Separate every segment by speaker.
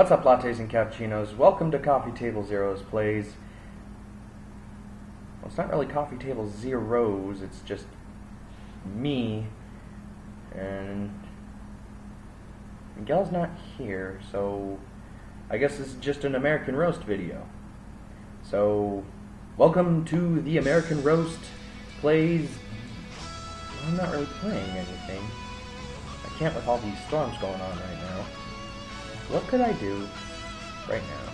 Speaker 1: What's up, lattes and cappuccinos? Welcome to Coffee Table Zeros Plays. Well, it's not really Coffee Table Zeros, it's just me. And Miguel's not here, so I guess this is just an American Roast video. So, welcome to the American Roast Plays. I'm not really playing anything. I can't with all these storms going on right now. What could I do right now?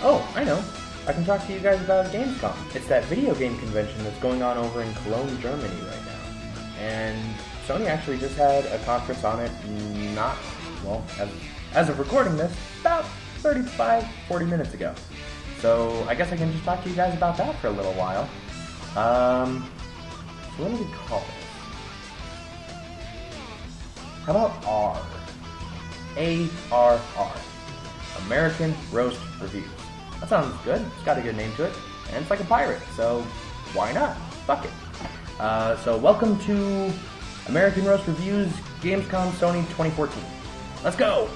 Speaker 1: Oh, I know. I can talk to you guys about Gamescom. It's that video game convention that's going on over in Cologne, Germany right now. And Sony actually just had a conference on it as of recording this, about 35-40 minutes ago. So I guess I can just talk to you guys about that for a little while. So what do we call this? How about R? ARR. American Roast Reviews. That sounds good. It's got a good name to it. And it's like a pirate, so why not? Fuck it. So welcome to American Roast Reviews Gamescom Sony 2014. Let's go!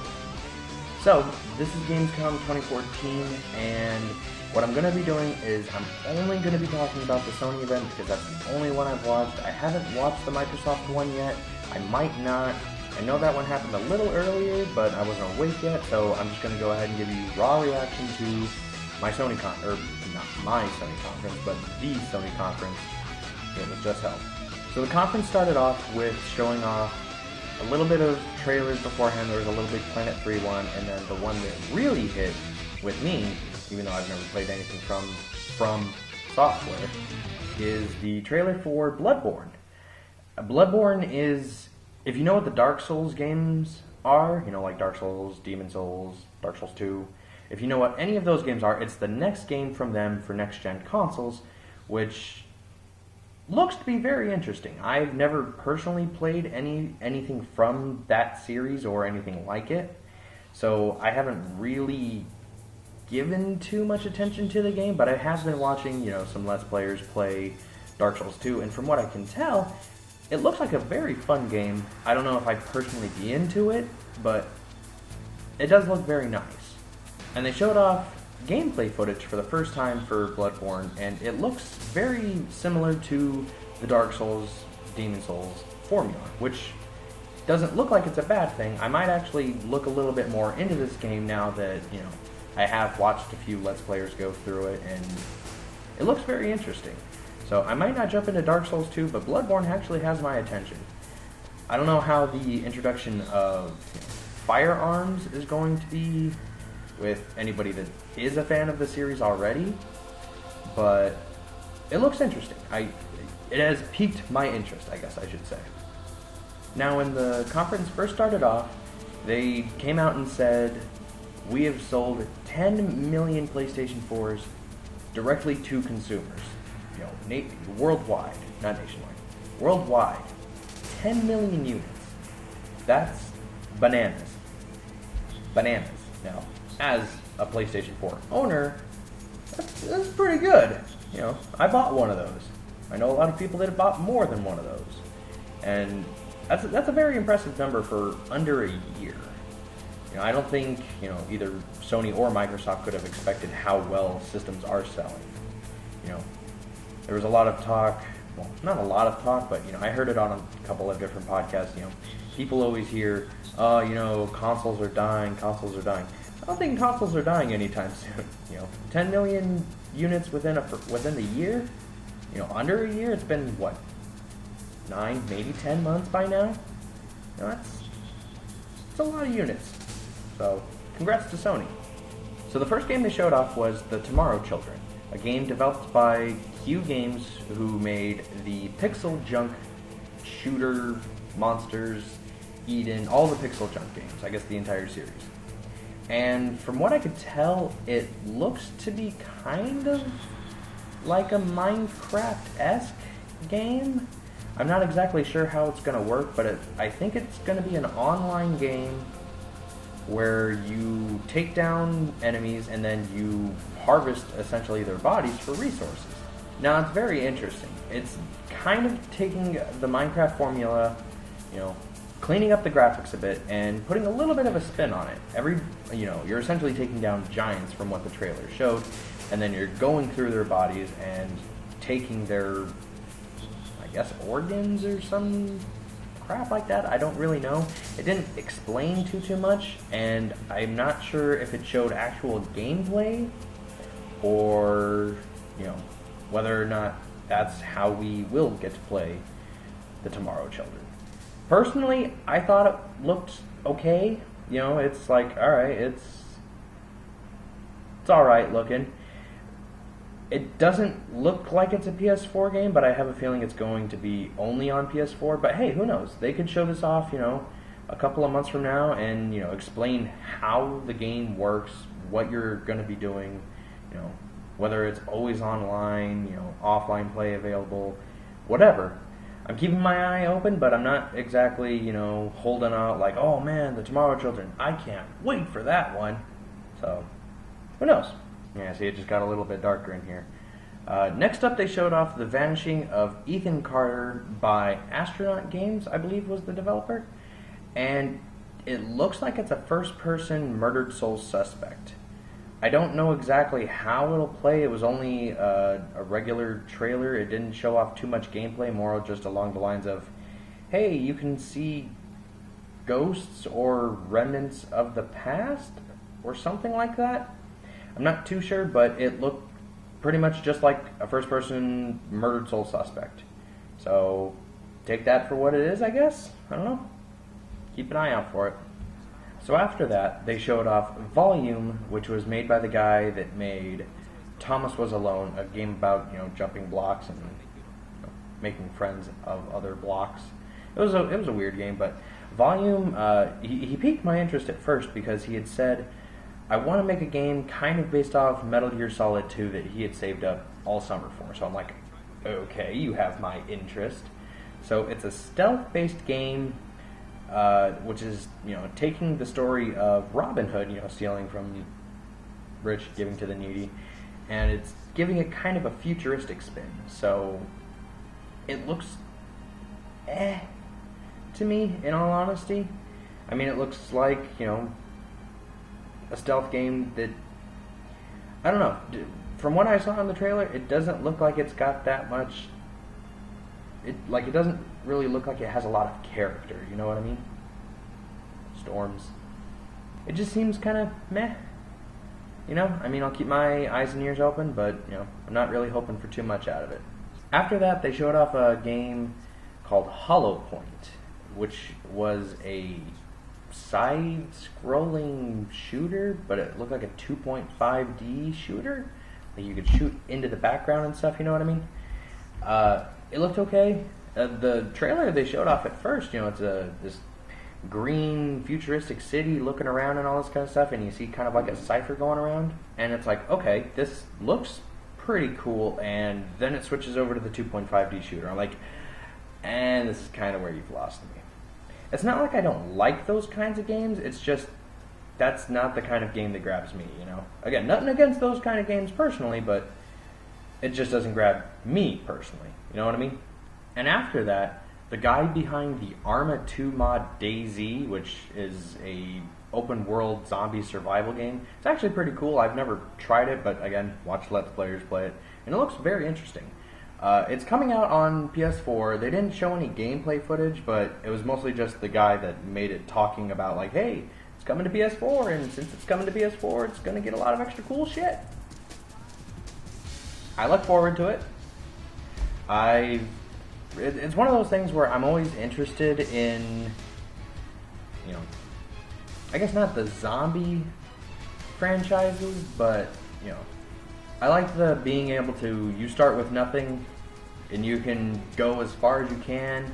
Speaker 1: So, this is Gamescom 2014, and what I'm going to be doing is I'm only going to be talking about the Sony event because that's the only one I've watched. I haven't watched the Microsoft one yet. I might not. I know that one happened a little earlier, but I wasn't awake yet, so I'm just going to go ahead and give you raw reaction to my Sony not my Sony conference, but the Sony conference that was just held. So the conference started off with showing off a little bit of trailers beforehand. There was a little big Planet 3 one, and then the one that really hit with me, even though I've never played anything from software, is the trailer for Bloodborne. Bloodborne is, if you know what the Dark Souls games are, you know, like Dark Souls, Demon Souls, Dark Souls 2, if you know what any of those games are, it's the next game from them for next-gen consoles, which looks to be very interesting. I've never personally played anything from that series or anything like it, so I haven't really given too much attention to the game, but I have been watching, you know, some Let's Players play Dark Souls 2, and from what I can tell, it looks like a very fun game. I don't know if I'd personally be into it, but it does look very nice. And they showed off gameplay footage for the first time for Bloodborne, and it looks very similar to the Dark Souls, Demon Souls formula, which doesn't look like it's a bad thing. I might actually look a little bit more into this game now that, you know, I have watched a few Let's Players go through it, and it looks very interesting. So I might not jump into Dark Souls 2, but Bloodborne actually has my attention. I don't know how the introduction of firearms is going to be with anybody that is a fan of the series already, but it looks interesting. It has piqued my interest, I guess I should say. Now, when the conference first started off, they came out and said, we have sold 10 million PlayStation 4s directly to consumers. You know, worldwide, not nationwide. Worldwide, 10 million units. That's bananas. Bananas. Now, as a PlayStation 4 owner, that's pretty good. You know, I bought one of those. I know a lot of people that have bought more than one of those. And that's a very impressive number for under a year. You know, I don't think, you know, either Sony or Microsoft could have expected how well systems are selling. You know, there was a lot of talk, well, not a lot of talk, but, you know, I heard it on a couple of different podcasts. You know, people always hear, oh, you know, consoles are dying. I don't think consoles are dying anytime soon. You know, 10 million units within the year, you know, under a year, it's been, what, 9, maybe 10 months by now? You know, it's a lot of units. So, congrats to Sony. So the first game they showed off was The Tomorrow Children, a game developed by Q Games, who made the Pixel Junk shooter, Monsters, Eden, all the Pixel Junk games, I guess the entire series. And from what I could tell, it looks to be kind of like a Minecraft-esque game. I'm not exactly sure how it's going to work, but I think it's going to be an online game where you take down enemies and then you harvest essentially their bodies for resources. Now, it's very interesting. It's kind of taking the Minecraft formula, you know, cleaning up the graphics a bit and putting a little bit of a spin on it. You're essentially taking down giants from what the trailer showed, and then you're going through their bodies and taking their, I guess, organs or some crap like that. I don't really know. It didn't explain too much, and I'm not sure if it showed actual gameplay or, whether or not that's how we will get to play the Tomorrow Children. Personally, I thought it looked okay. It's like, alright, it's alright looking. It doesn't look like it's a PS4 game, but I have a feeling it's going to be only on PS4. But hey, who knows? They could show this off, a couple of months from now and, explain how the game works, what you're going to be doing, whether it's always online, offline play available, whatever. I'm keeping my eye open, but I'm not exactly, holding out like, oh man, the Tomorrow Children, I can't wait for that one. So, who knows? Yeah, see, it just got a little bit darker in here. Next up, they showed off The Vanishing of Ethan Carter by Astronaut Games, I believe was the developer. And it looks like it's a first-person murdered soul suspect. I don't know exactly how it'll play. It was only a regular trailer. It didn't show off too much gameplay, more just along the lines of, hey, you can see ghosts or remnants of the past or something like that. I'm not too sure, but it looked pretty much just like a first-person murdered soul suspect. So take that for what it is, I guess. I don't know. Keep an eye out for it. So after that, they showed off Volume, which was made by the guy that made Thomas Was Alone, a game about, jumping blocks and making friends of other blocks. It was a weird game, but Volume, he piqued my interest at first because he had said, I want to make a game kind of based off Metal Gear Solid 2 that he had saved up all summer for. So I'm like, okay, you have my interest. So it's a stealth-based game, which is, taking the story of Robin Hood, stealing from rich, giving to the needy, and it's giving it kind of a futuristic spin. So it looks to me, in all honesty. I mean, it looks like, a stealth game that, I don't know, from what I saw in the trailer, it doesn't look like it's got that much, it doesn't really look like it has a lot of character, you know what I mean? Storms. It just seems kind of meh, I mean, I'll keep my eyes and ears open, but, I'm not really hoping for too much out of it. After that, they showed off a game called Hollow Point, which was a side-scrolling shooter, but it looked like a 2.5D shooter. Like you could shoot into the background and stuff, you know what I mean? It looked okay. The trailer they showed off at first, it's this green futuristic city looking around and all this kind of stuff, and you see kind of like a cipher going around, and it's like, okay, this looks pretty cool, and then it switches over to the 2.5D shooter. I'm like, and this is kind of where you've lost me. It's not like I don't like those kinds of games, it's just that's not the kind of game that grabs me, Again, nothing against those kind of games personally, but it just doesn't grab me personally, you know what I mean? And after that, the guy behind the Arma 2 mod DayZ, which is a open world zombie survival game, it's actually pretty cool. I've never tried it, but again, watch Let's Players play it, and it looks very interesting. It's coming out on PS4. They didn't show any gameplay footage, but it was mostly just the guy that made it talking about, like, hey, it's coming to PS4, and since it's coming to PS4, it's going to get a lot of extra cool shit. I look forward to it. It's one of those things where I'm always interested in, I guess not the zombie franchises, but, I like the being able to, you start with nothing, and you can go as far as you can,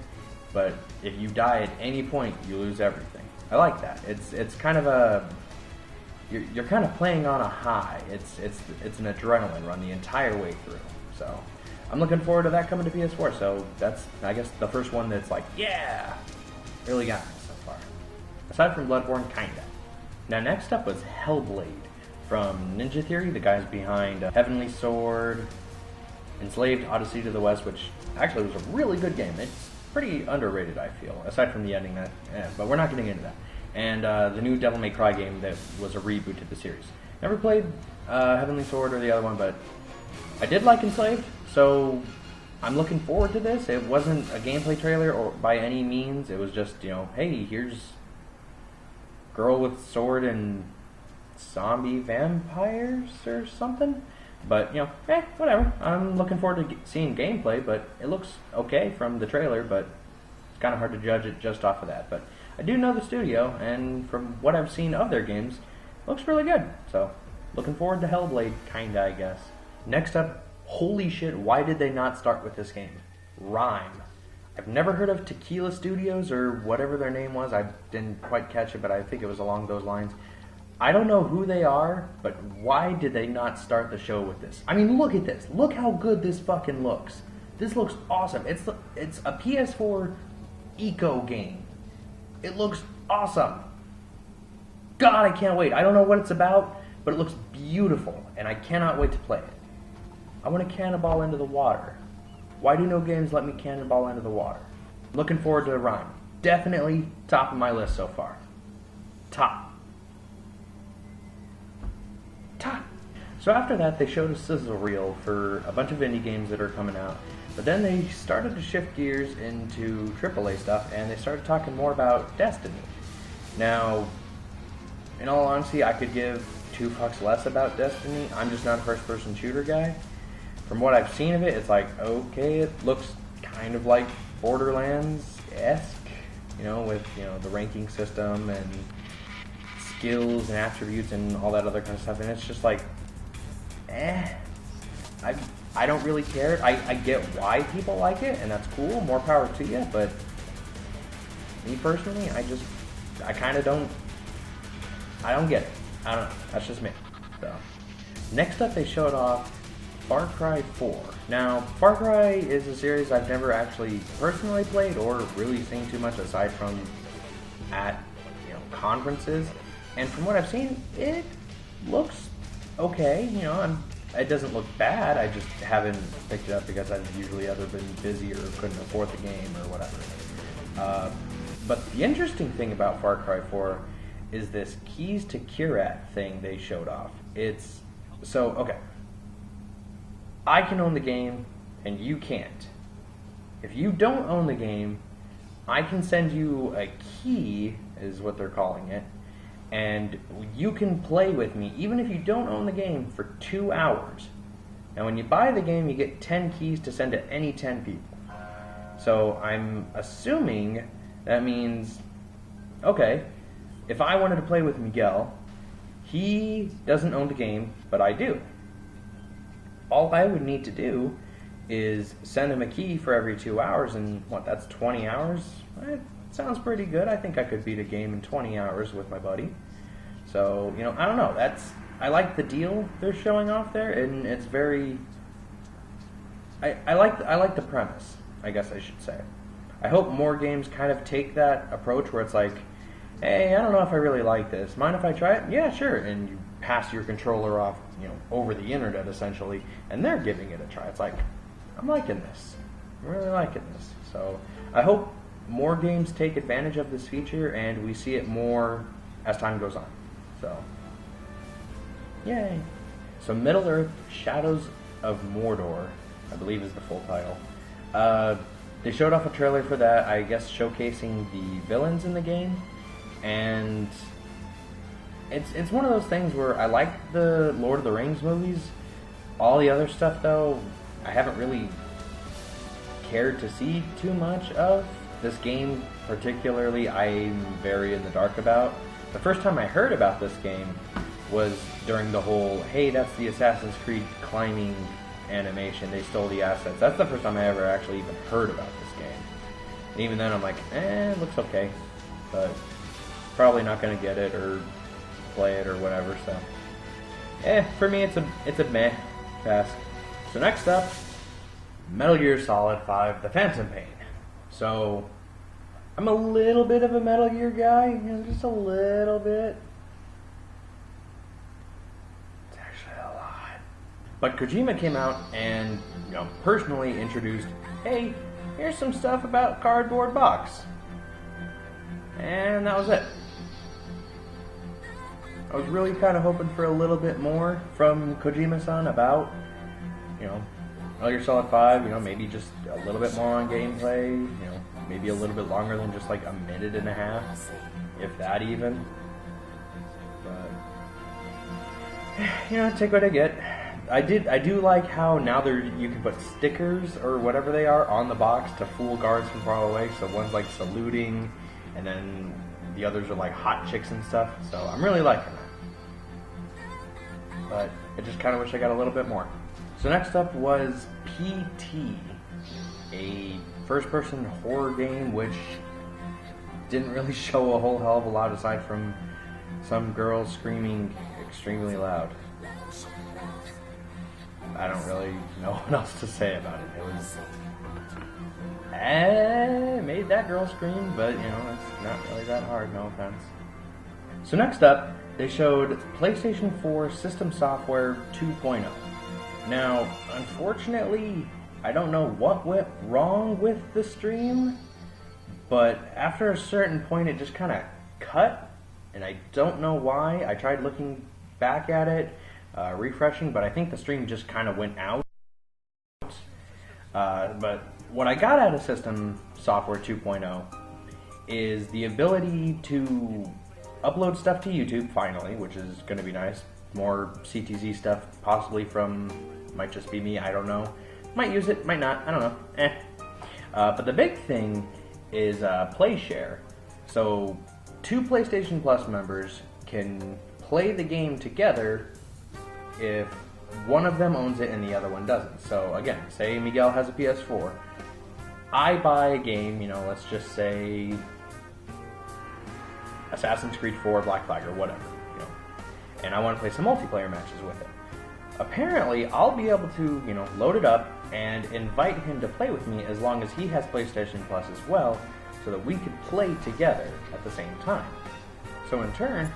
Speaker 1: but if you die at any point, you lose everything. I like that. It's kind of a, you're kind of playing on a high. It's an adrenaline run the entire way through. So I'm looking forward to that coming to PS4. So that's, I guess, the first one that's like, yeah, really got me so far. Aside from Bloodborne, kinda. Now next up was Hellblade from Ninja Theory, the guys behind Heavenly Sword, Enslaved, Odyssey to the West, which actually was a really good game. pretty underrated, I feel, aside from the ending. But we're not getting into that. And the new Devil May Cry game that was a reboot to the series. Never played Heavenly Sword or the other one, but I did like Enslaved, so I'm looking forward to this. It wasn't a gameplay trailer or by any means. It was just, hey, here's girl with sword and zombie vampires or something. But, whatever. I'm looking forward to seeing gameplay, but it looks okay from the trailer, but it's kind of hard to judge it just off of that. But I do know the studio, and from what I've seen of their games, it looks really good. So, looking forward to Hellblade, kinda, I guess. Next up, holy shit, why did they not start with this game? Rhyme. I've never heard of Tequila Studios, or whatever their name was. I didn't quite catch it, but I think it was along those lines. I don't know who they are, but why did they not start the show with this? I mean, look at this. Look how good this fucking looks. This looks awesome. It's a PS4 eco game. It looks awesome. God, I can't wait. I don't know what it's about, but it looks beautiful, and I cannot wait to play it. I want to cannonball into the water. Why do no games let me cannonball into the water? Looking forward to Rhyme. Definitely top of my list so far. Top. So after that, they showed a sizzle reel for a bunch of indie games that are coming out. But then they started to shift gears into AAA stuff, and they started talking more about Destiny. Now, in all honesty, I could give 2 fucks less about Destiny. I'm just not a first-person shooter guy. From what I've seen of it, it's like, okay, it looks kind of like Borderlands-esque, with, the ranking system and skills and attributes and all that other kind of stuff, and it's just like, I don't really care. I get why people like it, and that's cool, more power to you, but me personally, I kind of don't get it. I don't know, that's just me. So, next up they showed off Far Cry 4. Now, Far Cry is a series I've never actually personally played or really seen too much aside from at, conferences. And from what I've seen, it looks okay. It doesn't look bad. I just haven't picked it up because I've usually either been busy or couldn't afford the game or whatever. But the interesting thing about Far Cry 4 is this Keys to Kyrat thing they showed off. Okay. I can own the game, and you can't. If you don't own the game, I can send you a key, is what they're calling it, and you can play with me, even if you don't own the game, for 2 hours. And when you buy the game, you get 10 keys to send to any 10 people. So I'm assuming that means, okay, if I wanted to play with Miguel, he doesn't own the game, but I do. All I would need to do is send him a key for every 2 hours, and that's 20 hours? It sounds pretty good. I think I could beat a game in 20 hours with my buddy. So, I don't know. I like the deal they're showing off there, and it's very... I like the premise, I guess I should say. I hope more games kind of take that approach where it's like, hey, I don't know if I really like this. Mind if I try it? Yeah, sure. And you pass your controller off, over the internet essentially, and they're giving it a try. It's like, I'm liking this. I'm really liking this. So I hope more games take advantage of this feature and we see it more as time goes on. So, yay. So Middle-earth Shadows of Mordor, I believe is the full title. They showed off a trailer for that, I guess showcasing the villains in the game, and it's one of those things where I like the Lord of the Rings movies. All the other stuff, though, I haven't really cared to see too much of. This game, particularly, I'm very in the dark about. The first time I heard about this game was during the whole, hey, that's the Assassin's Creed climbing animation, they stole the assets. That's the first time I ever actually even heard about this game. And even then I'm like, it looks okay, but probably not going to get it or play it or whatever, so for me it's a meh pass. So next up, Metal Gear Solid 5 The Phantom Pain. So I'm a little bit of a Metal Gear guy, just a little bit. It's actually a lot. But Kojima came out and personally introduced, hey, here's some stuff about Cardboard Box. And that was it. I was really kind of hoping for a little bit more from Kojima-san about, you know, Metal Gear Solid 5, you know, maybe just a little bit more on gameplay, you know, maybe a little bit longer than just like a minute and a half, if that even. But, you know, take what I get. I do like how now you can put stickers or whatever they are on the box to fool guards from far away. So one's like saluting, and then the others are like hot chicks and stuff. So I'm really liking that. But I just kind of wish I got a little bit more. So next up was PT, a first-person horror game which didn't really show a whole hell of a lot aside from some girls screaming extremely loud. I don't really know what else to say about it. It was... it made that girl scream, but, you know, it's not really that hard, no offense. So next up, they showed PlayStation 4 System Software 2.0. Now, unfortunately, I don't know what went wrong with the stream, but after a certain point it just kind of cut, and I don't know why. I tried looking back at it, refreshing, but I think the stream just kind of went out. But what I got out of System Software 2.0 is the ability to upload stuff to YouTube, finally, which is going to be nice. More CTZ stuff, possibly from, might just be me, I don't know. Might use it, might not, I don't know, but the big thing is Play Share. So, 2 PlayStation Plus members can play the game together if one of them owns it and the other one doesn't. So again, say Miguel has a PS4. I buy a game, you know, let's just say Assassin's Creed 4, Black Flag, or whatever, you know, and I want to play some multiplayer matches with it. Apparently, I'll be able to, you know, load it up and invite him to play with me as long as he has PlayStation Plus as well, so that we could play together at the same time. So in turn,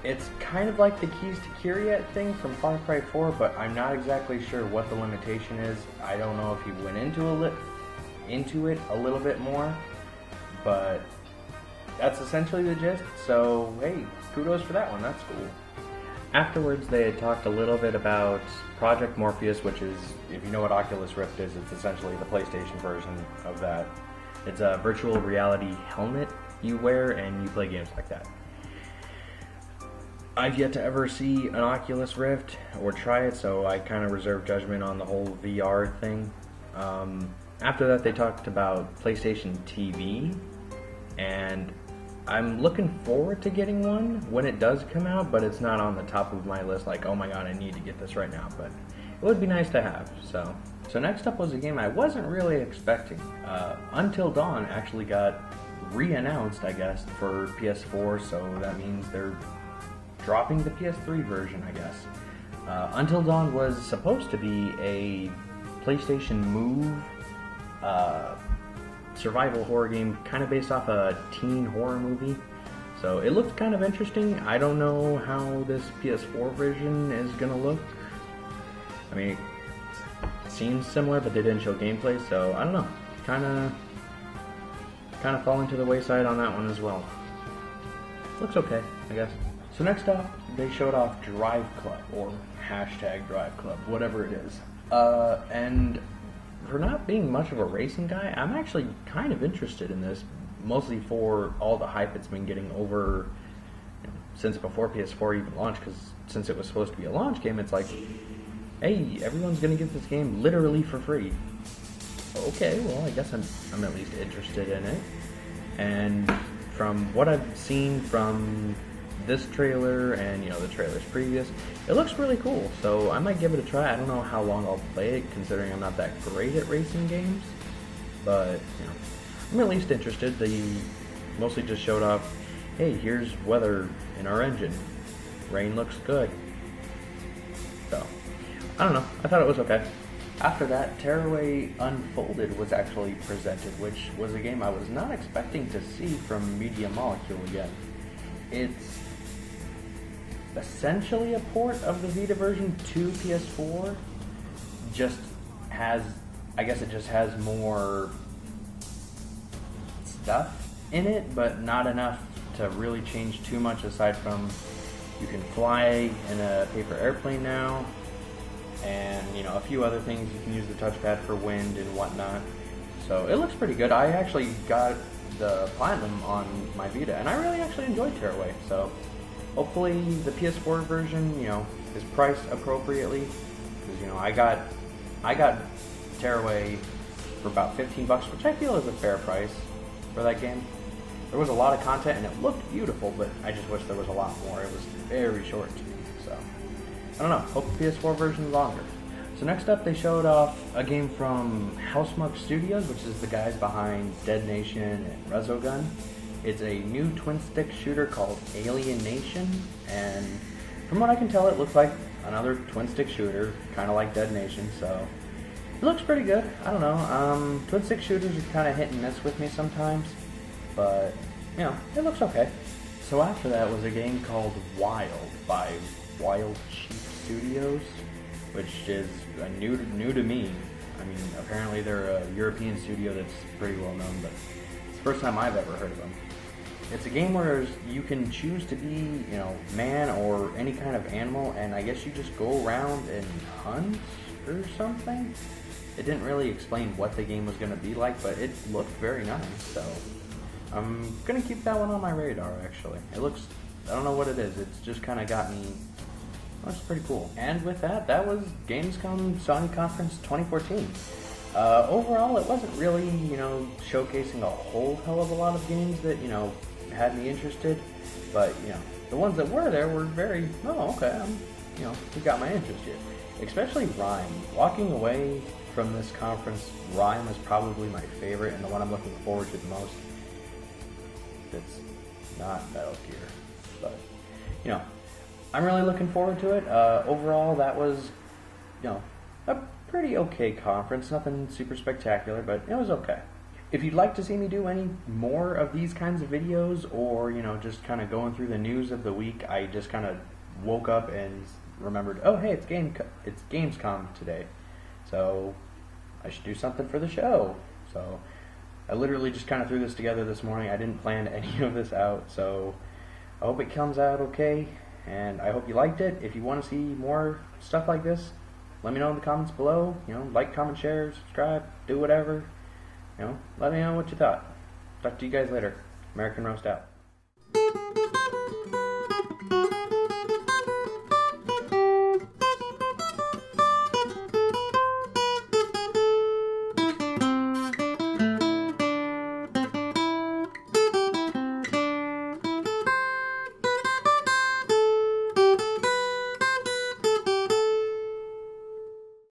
Speaker 1: it's kind of like the Keys to Kyriet thing from Far Cry 4, but I'm not exactly sure what the limitation is. I don't know if he went into it a little bit more, but that's essentially the gist. So hey, kudos for that one, that's cool. Afterwards, they had talked a little bit about Project Morpheus, which is, if you know what Oculus Rift is, it's essentially the PlayStation version of that. It's a virtual reality helmet you wear and you play games like that. I've yet to ever see an Oculus Rift or try it, so I kind of reserve judgment on the whole VR thing. After that, they talked about PlayStation TV, and I'm looking forward to getting one when it does come out, but it's not on the top of my list, like, oh my god, I need to get this right now, but it would be nice to have. So next up was a game I wasn't really expecting. Until Dawn actually got re-announced, I guess, for PS4, so that means they're dropping the PS3 version, I guess. Until Dawn was supposed to be a PlayStation Move survival horror game, kind of based off a teen horror movie. So it looked kind of interesting. I don't know how this PS4 version is gonna look. I mean, it seems similar, but they didn't show gameplay, so I don't know. Kind of falling to the wayside on that one as well. Looks okay, I guess. So next up, they showed off Drive Club, or hashtag Drive Club, whatever it is. And for not being much of a racing guy, I'm actually kind of interested in this, mostly for all the hype it's been getting over, you know, since before PS4 even launched, because since it was supposed to be a launch game, it's like, hey, everyone's going to get this game literally for free. Okay, well, I guess I'm at least interested in it. And from what I've seen from this trailer and, you know, the trailers previous, it looks really cool, so I might give it a try. I don't know how long I'll play it, considering I'm not that great at racing games, but, you know, I'm at least interested. They mostly just showed off, hey, here's weather in our engine. Rain looks good. So, I don't know. I thought it was okay. After that, Tearaway Unfolded was actually presented, which was a game I was not expecting to see from Media Molecule yet. It's essentially a port of the Vita version to PS4, just has, I guess it just has more stuff in it, but not enough to really change too much aside from you can fly in a paper airplane now, and a few other things. You can use the touchpad for wind and whatnot. So it looks pretty good. I actually got the Platinum on my Vita, and I really actually enjoyed Tearaway. So hopefully the PS4 version, is priced appropriately, because I got Tearaway for about $15, which I feel is a fair price for that game. There was a lot of content and it looked beautiful, but I just wish there was a lot more. It was very short to me, so I don't know. Hope the PS4 version is longer. So next up, they showed off a game from Housemarque Studios, which is the guys behind Dead Nation and Resogun. It's a new twin-stick shooter called Alienation, and from what I can tell, it looks like another twin-stick shooter, kind of like Dead Nation, so it looks pretty good. I don't know. Twin-stick shooters are kind of hit and miss with me sometimes, but, it looks okay. So after that was a game called Wild by Wild Sheep Studios, which is new to me. I mean, apparently they're a European studio that's pretty well known, but it's the first time I've ever heard of them. It's a game where you can choose to be, man or any kind of animal, and I guess you just go around and hunt or something. It didn't really explain what the game was going to be like, but it looked very nice, so I'm going to keep that one on my radar, actually. It looks, I don't know what it is, it's just kind of got me, that's pretty cool. And with that, that was Gamescom Sony Conference 2014. Overall, it wasn't really, showcasing a whole hell of a lot of games that, had me interested, but, the ones that were there were very, okay, it got my interest here. Especially Rhyme. Walking away from this conference, Rhyme is probably my favorite and the one I'm looking forward to the most. It's not Metal Gear, but, I'm really looking forward to it. Overall, that was, a pretty okay conference. Nothing super spectacular, but it was okay. If you'd like to see me do any more of these kinds of videos, or, just kind of going through the news of the week, I just kind of woke up and remembered, oh, hey, it's Gamescom today, so I should do something for the show. So I literally just kind of threw this together this morning. I didn't plan any of this out, so I hope it comes out okay, and I hope you liked it. If you want to see more stuff like this, let me know in the comments below. Like, comment, share, subscribe, do whatever. Let me know what you thought. Talk to you guys later. American Roast out.